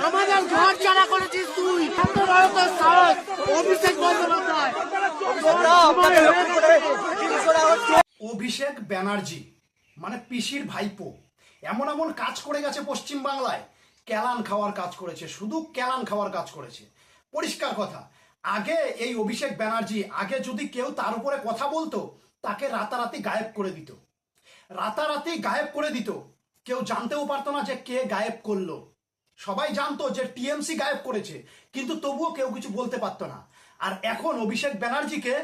আমাদের ঘর ছাড়া করেছিস তুই। এত বড় তোর সাহস, অভিষেক বন্দ্যোপাধ্যায়। অভিষেক ব্যানার্জি মানে পিসির ভাইপো এমন এমন কাজ করে গেছে পশ্চিম বাংলায়, ক্যালান খাওয়ার কাজ করেছে, শুধু ক্যালান খাওয়ার কাজ করেছে। পরিষ্কার কথা, আগে এই অভিষেক ব্যানার্জি আগে যদি কেউ তার উপরে কথা বলতো তাকে রাতারাতি গায়েব করে দিত, রাতারাতি গায়েব করে দিত। কেউ জানতেও পারতো না যে কে গায়েব করলো। সবাই জানতো যে টিএমসি গায়েব করেছে, কিন্তু তবুও কেউ কিছু বলতে পারতো না। আর এখন অভিষেক ব্যানার্জিকে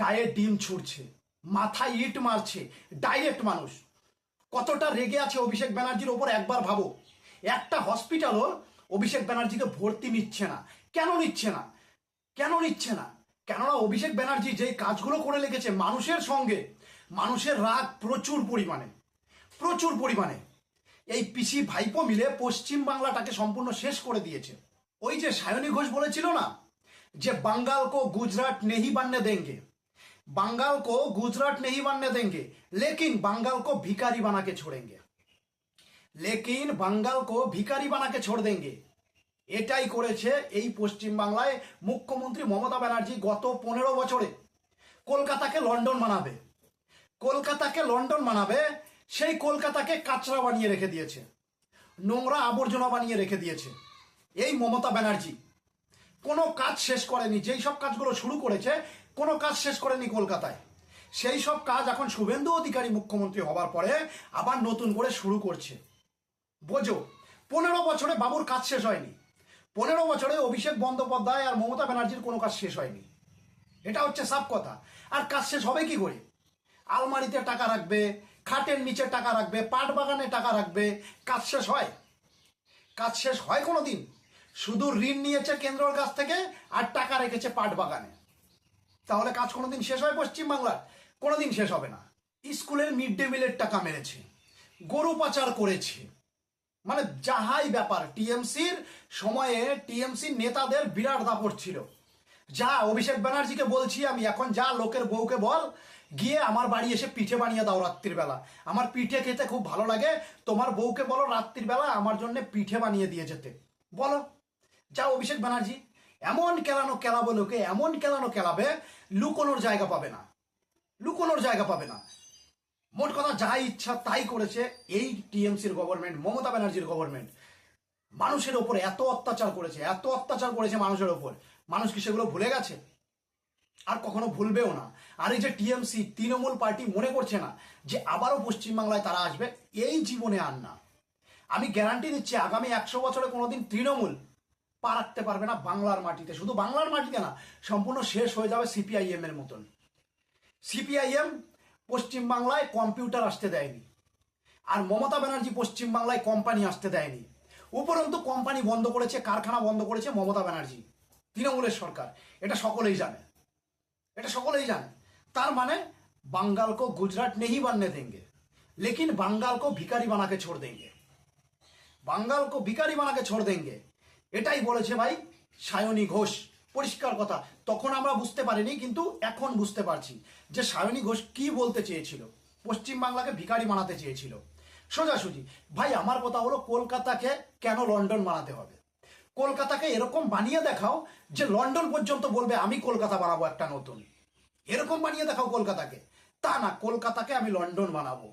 গায়ে ডিম ছুড়ছে, মাথায় ইট মারছে ডাইরেক্ট মানুষ। কতটা রেগে আছে অভিষেক ব্যানার্জির ওপর একবার ভাবো। একটা হসপিটালও অভিষেক ব্যানার্জিকে ভর্তি নিচ্ছে না। কেন নিচ্ছে না? কেন নিচ্ছে না? কেননা অভিষেক ব্যানার্জি যে কাজগুলো করে লেগেছে মানুষের সঙ্গে, মানুষের রাগ প্রচুর পরিমাণে, প্রচুর পরিমাণে। এই পিসি ভাইপো মিলে পশ্চিম বাংলাটাকে সম্পূর্ণ শেষ করে দিয়েছে। ওই যে সায়নী ঘোষ বলেছিল না যে বাঙ্গাল কো গুজরাট নেহি বাননে দেंगे, बंगाल को गुजरात नहीं बनने देंगे, लेकिन बंगाल को भिखारी बना के छोड़ेंगे, लेकिन बंगाल को भिखारी बना के छोड़ देंगे। এটাই করেছে এই পশ্চিম বাংলায় মুখ্যমন্ত্রী মমতা ব্যানার্জি। গত 15 বছরে কলকাতাকে লন্ডন বানাবে, কলকাতাকে লন্ডন বানাবে, সেই কলকাতাকে কাচরা বানিয়ে রেখে দিয়েছে, নোংরা আবর্জনা বানিয়ে রেখে দিয়েছে এই মমতা ব্যানার্জি। কোনো কাজ শেষ করেনি, যেই সব কাজগুলো শুরু করেছে কোনো কাজ শেষ করেনি কলকাতায়। সেই সব কাজ এখন শুভেন্দু অধিকারী মুখ্যমন্ত্রী হবার পরে আবার নতুন করে শুরু করছে। বোঝো, 15 বছরে বাবুর কাজ শেষ হয়নি, 15 বছরে অভিষেক বন্দ্যোপাধ্যায় আর মমতা ব্যানার্জির কোনো কাজ শেষ হয়নি। এটা হচ্ছে সাফ কথা। আর কাজ শেষ হবে কি করে? আলমারিতে টাকা রাখবে, খাটের নিচে টাকা রাখবে, পাট বাগানে টাকা রাখবে, কাজ শেষ হয়? কাজ শেষ হয় কোনো দিন? শুধু ঋণ নিয়েছে কেন্দ্রের কাছ থেকে আর টাকা রেখেছে পাট বাগানে। তাহলে কাজ কোনোদিন শেষ হয় পশ্চিমবাংলার? কোনোদিন শেষ হবে না। স্কুলের মিড ডে মিলের টাকা মেরেছে, গরু পাচার করেছে, মানে যাহাই ব্যাপার। টিএমসির সময়ে টিএমসির নেতাদের বিরাট দাপট ছিল। যা অভিষেক ব্যানার্জিকে বলছি আমি এখন, যা লোকের বউকে বল গিয়ে আমার বাড়ি এসে পিঠে বানিয়ে দাও রাত্রির বেলা, আমার পিঠে খেতে খুব ভালো লাগে, তোমার বউকে বলো রাত্রির বেলা আমার জন্য পিঠে বানিয়ে দিয়ে যেতে বলো। যা অভিষেক ব্যানার্জি এমন কেলানো কেলাবো লোকে, এমন কেলানো কেলাবে, লুকোনোর জায়গা পাবে না, লুকোনোর জায়গা পাবে না। মোট কথা যা ইচ্ছা তাই করেছে এই টিএমসির গভর্নমেন্ট, মমতা ব্যানার্জির গভর্নমেন্ট। মানুষের ওপর এত অত্যাচার করেছে, এত অত্যাচার করেছে মানুষের ওপর, মানুষ কি সেগুলো ভুলে গেছে? আর কখনো ভুলবেও না। আর এই যে টিএমসি তৃণমূল পার্টি মনে করছে না যে আবারও পশ্চিমবাংলায় তারা আসবে, এই জীবনে আর না। আমি গ্যারান্টি দিচ্ছি আগামী 100 বছরে কোনোদিন তৃণমূল পা রাখতে পারবে না বাংলার মাটিতে। শুধু বাংলার মাটিতে না, সম্পূর্ণ শেষ হয়ে যাবে সিপিআইএম এর মতন। সিপিআইএম পশ্চিমবাংলায় কম্পিউটার আসতে দেয়নি, আর মমতা ব্যানার্জি পশ্চিমবাংলায় কোম্পানি আসতে দেয়নি। উপরন্তু কোম্পানি বন্ধ করেছে, কারখানা বন্ধ করেছে মমতা ব্যানার্জি, তৃণমূলের সরকার। এটা সকলেই জানে, এটা সকলেই জানে। তার মানে বাঙ্গাল কো গুজরাট নেহি বাননে দেंगे, लेकिन बंगाल को भिखारी बना के छोड़ देंगे, बंगाल को भिखारी बना के छोड़ देंगे। এটাই বলেছে ভাই সায়নী ঘোষ। পরিষ্কার কথা। তখন আমরা বুঝতে পারিনি, কিন্তু এখন বুঝতে পারছি যে সায়নী ঘোষ কি বলতে চেয়েছিল। পশ্চিমবাংলাকে ভিখারি বানাতে চেয়েছিল সোজাসুজি। ভাই আমার কথা হলো, কলকাতাকে কেন লন্ডন বানাতে হবে? কলকাতাকে এরকম বানিয়ে দেখাও যে লন্ডন পর্যন্ত বলবে আমি কলকাতা বানাবো একটা নতুন। এরকম বানিয়ে দেখাও কলকাতাকে। তা না, কলকাতাকে আমি লন্ডন বানাবো।